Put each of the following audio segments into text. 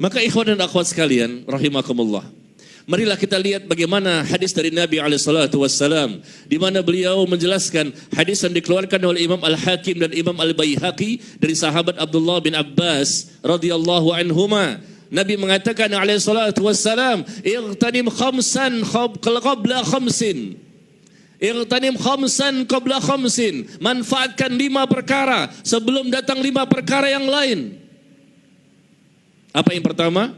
Maka ikhwan dan akhwat sekalian, rahimakumullah. Marilah kita lihat bagaimana hadis dari Nabi SAW, di mana beliau menjelaskan hadis yang dikeluarkan oleh Imam Al-Hakim dan Imam Al-Baihaqi dari sahabat Abdullah bin Abbas radhiyallahu anhuma. Nabi mengatakan SAW, "Ightanim khamsan qabla khamsin." Ightanim khamsan qabla khamsin. Manfaatkan 5 perkara sebelum datang 5 perkara yang lain. Apa yang pertama?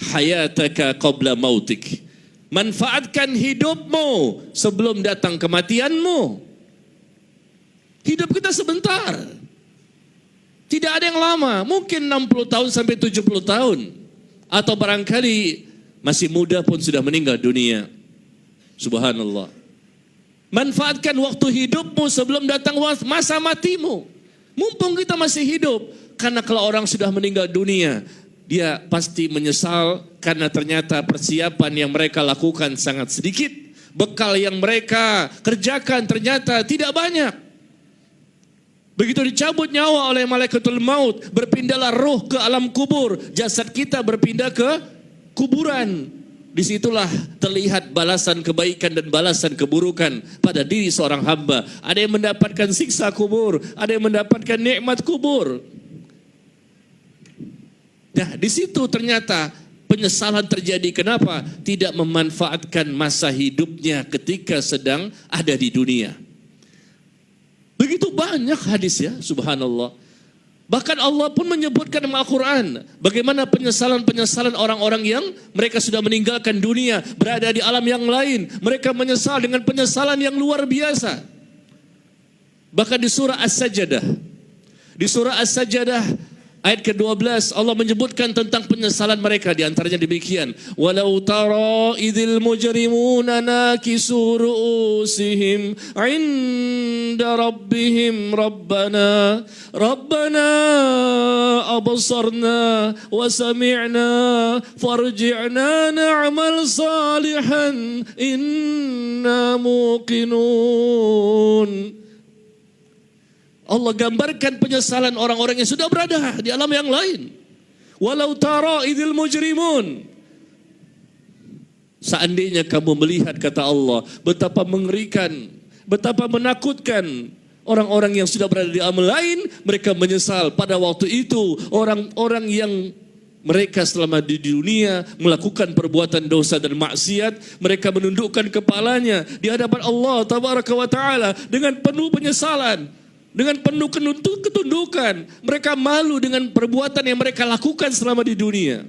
Hayataka qabla mautik. Manfaatkan hidupmu sebelum datang kematianmu. Hidup kita sebentar. Tidak ada yang lama, mungkin 60 tahun sampai 70 tahun. Atau barangkali masih muda pun sudah meninggal dunia. Subhanallah. Manfaatkan waktu hidupmu sebelum datang masa matimu. Mumpung kita masih hidup. Karena kalau orang sudah meninggal dunia, dia pasti menyesal karena ternyata persiapan yang mereka lakukan sangat sedikit. Bekal yang mereka kerjakan ternyata tidak banyak. Begitu dicabut nyawa oleh malaikatul maut, berpindahlah roh ke alam kubur. Jasad kita berpindah ke kuburan. Disitulah terlihat balasan kebaikan dan balasan keburukan pada diri seorang hamba. Ada yang mendapatkan siksa kubur, ada yang mendapatkan nikmat kubur. Nah, di situ ternyata penyesalan terjadi. Kenapa? Tidak memanfaatkan masa hidupnya ketika sedang ada di dunia. Begitu banyak hadis ya, subhanallah. Bahkan Allah pun menyebutkan dalam Al-Quran bagaimana penyesalan-penyesalan orang-orang yang mereka sudah meninggalkan dunia, berada di alam yang lain. Mereka menyesal dengan penyesalan yang luar biasa. Bahkan di surah As-Sajdah, di surah As-Sajdah ayat ke-12 Allah menyebutkan tentang penyesalan mereka, di antaranya demikian, walau tara idzil mujrimuna nakisu ru'usihim 'inda rabbihim rabbana absarna wa sami'na farji'na na'mal salihan inna muqinun. Allah gambarkan penyesalan orang-orang yang sudah berada di alam yang lain. Walau tara idzil mujrimun. Seandainya kamu melihat, kata Allah, betapa mengerikan, betapa menakutkan orang-orang yang sudah berada di alam lain, mereka menyesal pada waktu itu. Orang-orang yang mereka selama di dunia melakukan perbuatan dosa dan maksiat, mereka menundukkan kepalanya di hadapan Allah tabaraka wa taala dengan penuh penyesalan. Dengan penuh ketundukan, mereka malu dengan perbuatan yang mereka lakukan selama di dunia.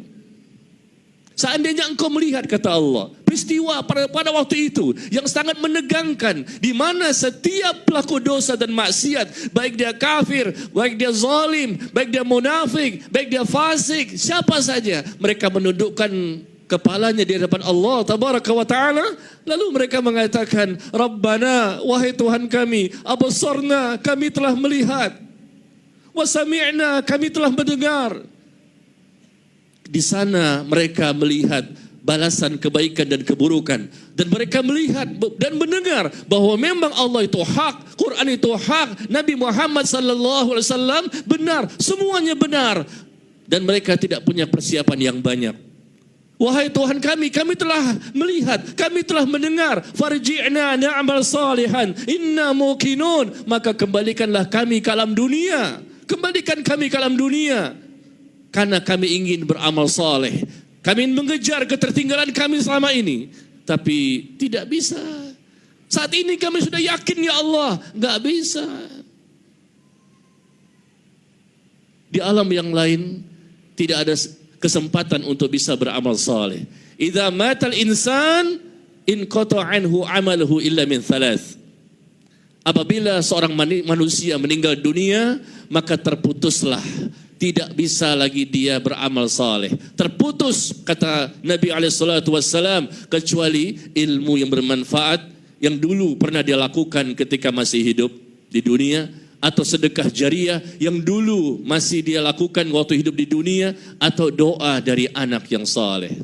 Seandainya engkau melihat, kata Allah, peristiwa pada waktu itu yang sangat menegangkan, di mana setiap pelaku dosa dan maksiat, baik dia kafir, baik dia zalim, baik dia munafik, baik dia fasik, siapa saja, mereka menundukkan kepalanya di hadapan Allah tabaraka wa ta'ala. Lalu mereka mengatakan, Rabbana, wahai Tuhan kami, absarna, kami telah melihat, wa sami'na, kami telah mendengar. Di sana mereka melihat balasan kebaikan dan keburukan, dan mereka melihat dan mendengar bahwa memang Allah itu hak, Quran itu hak, Nabi Muhammad sallallahu alaihi wasallam benar, semuanya benar, dan mereka tidak punya persiapan yang banyak. Wahai Tuhan kami telah melihat, kami telah mendengar, farji'na na'mal salihan inna muqinun, maka kembalikanlah kami ke alam dunia, kembalikan kami ke alam dunia, karena kami ingin beramal saleh, kami ingin mengejar ketertinggalan kami selama ini, tapi tidak bisa. Saat ini kami sudah yakin, ya Allah, nggak bisa. Di alam yang lain tidak ada kesempatan untuk bisa beramal saleh. Idza matal insan inqata anhu amaluhu illa min thalath. Apabila seorang manusia meninggal dunia, maka terputuslah, tidak bisa lagi dia beramal saleh. Terputus, kata Nabi SAW, kecuali ilmu yang bermanfaat yang dulu pernah dia lakukan ketika masih hidup di dunia, atau sedekah jariah yang dulu masih dia lakukan waktu hidup di dunia, atau doa dari anak yang saleh.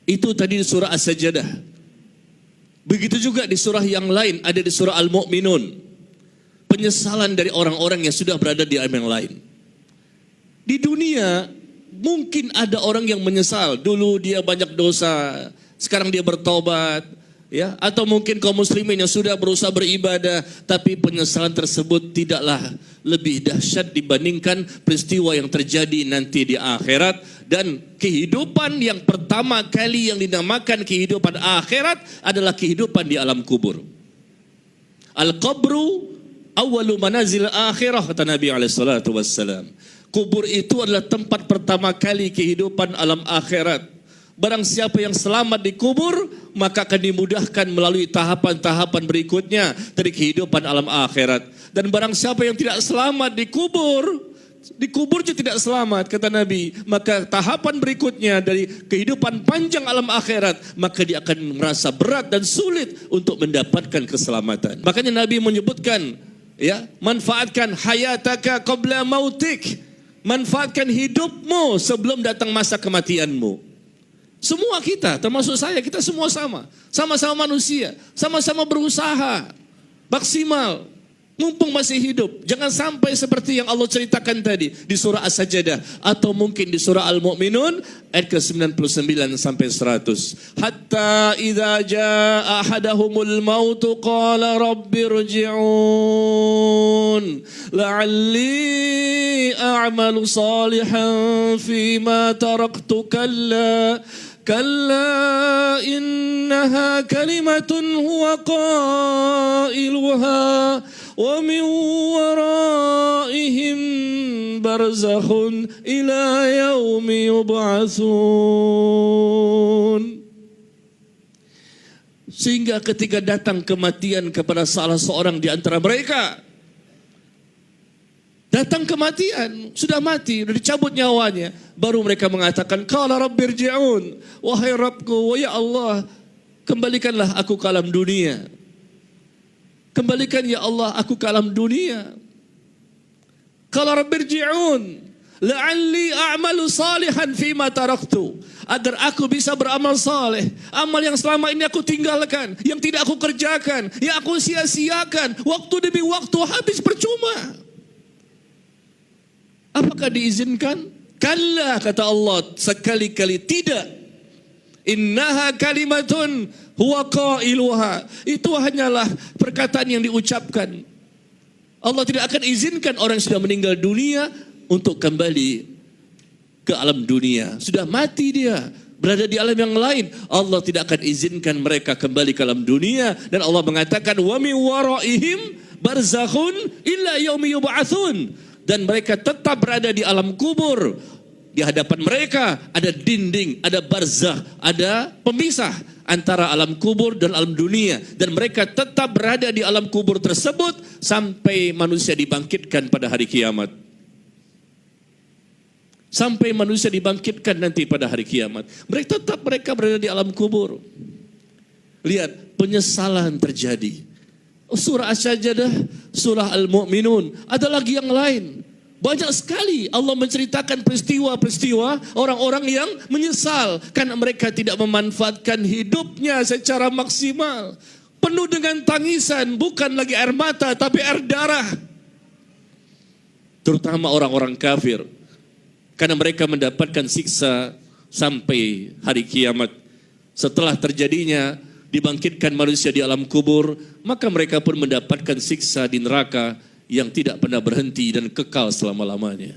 Itu tadi di surah As-Sajdah. Begitu juga di surah yang lain, ada di surah Al-Mu'minun. Penyesalan dari orang-orang yang sudah berada di alam yang lain. Di dunia mungkin ada orang yang menyesal, dulu dia banyak dosa, sekarang dia bertobat, ya, atau mungkin kaum muslimin yang sudah berusaha beribadah, tapi penyesalan tersebut tidaklah lebih dahsyat dibandingkan peristiwa yang terjadi nanti di akhirat. Dan kehidupan yang pertama kali yang dinamakan kehidupan akhirat adalah kehidupan di alam kubur. Al-qabru awwalu manazil akhirah, kata Nabi SAW. Kubur itu adalah tempat pertama kali kehidupan alam akhirat. Barang siapa yang selamat di kubur, maka akan dimudahkan melalui tahapan-tahapan berikutnya dari kehidupan alam akhirat. Dan barang siapa yang tidak selamat di kubur juga tidak selamat, kata Nabi, maka tahapan berikutnya dari kehidupan panjang alam akhirat, maka dia akan merasa berat dan sulit untuk mendapatkan keselamatan. Makanya Nabi menyebutkan, ya, manfaatkan hayataka qabla mautik. Manfaatkan hidupmu sebelum datang masa kematianmu. Semua kita, termasuk saya, kita semua sama. Sama-sama manusia, sama-sama berusaha maksimal mumpung masih hidup. Jangan sampai seperti yang Allah ceritakan tadi di surah As-Sajdah atau mungkin di surah Al-Mu'minun ayat ke-99 sampai 100. Hatta idza jaa ahadahumul maut qala rabbirji'un la'alli a'malu salihan fima taraktu كلا إنها كلمة هو قائلها ومن ورائهم برزخ إلى يوم يبعثون. Sehingga ketika datang kematian kepada salah seorang di antara mereka, datang kematian, sudah mati, sudah dicabut nyawanya, baru mereka mengatakan, qala rabbirji'un, wahai Rabbku, ya Allah, kembalikanlah aku ke alam dunia. Kembalikan ya Allah aku ke alam dunia. Qala rabbirji'un la'alli a'malu salihan fima taraktu, agar aku bisa beramal saleh, amal yang selama ini aku tinggalkan, yang tidak aku kerjakan, yang aku sia-siakan, waktu demi waktu habis percuma. Apakah diizinkan? Kalla, kata Allah, sekali-kali tidak. Innaha kalimatun huwa qailuha. Itu hanyalah perkataan yang diucapkan. Allah tidak akan izinkan orang yang sudah meninggal dunia untuk kembali ke alam dunia. Sudah mati dia, berada di alam yang lain. Allah tidak akan izinkan mereka kembali ke alam dunia. Dan Allah mengatakan, wa min waraihim barzakhun illa yaumi yub'atsun. Dan mereka tetap berada di alam kubur. Di hadapan mereka ada dinding, ada barzah, ada pemisah antara alam kubur dan alam dunia. Dan mereka tetap berada di alam kubur tersebut sampai manusia dibangkitkan pada hari kiamat. Sampai manusia dibangkitkan nanti pada hari kiamat. Mereka berada di alam kubur. Lihat, penyesalan terjadi. Surah As-Sajdah, surah Al-Mu'minun, ada lagi yang lain. Banyak sekali Allah menceritakan peristiwa-peristiwa orang-orang yang menyesal karena mereka tidak memanfaatkan hidupnya secara maksimal. Penuh dengan tangisan, bukan lagi air mata tapi air darah. Terutama orang-orang kafir, karena mereka mendapatkan siksa sampai hari kiamat. Setelah terjadinya dibangkitkan manusia di alam kubur, maka mereka pun mendapatkan siksa di neraka yang tidak pernah berhenti dan kekal selama-lamanya.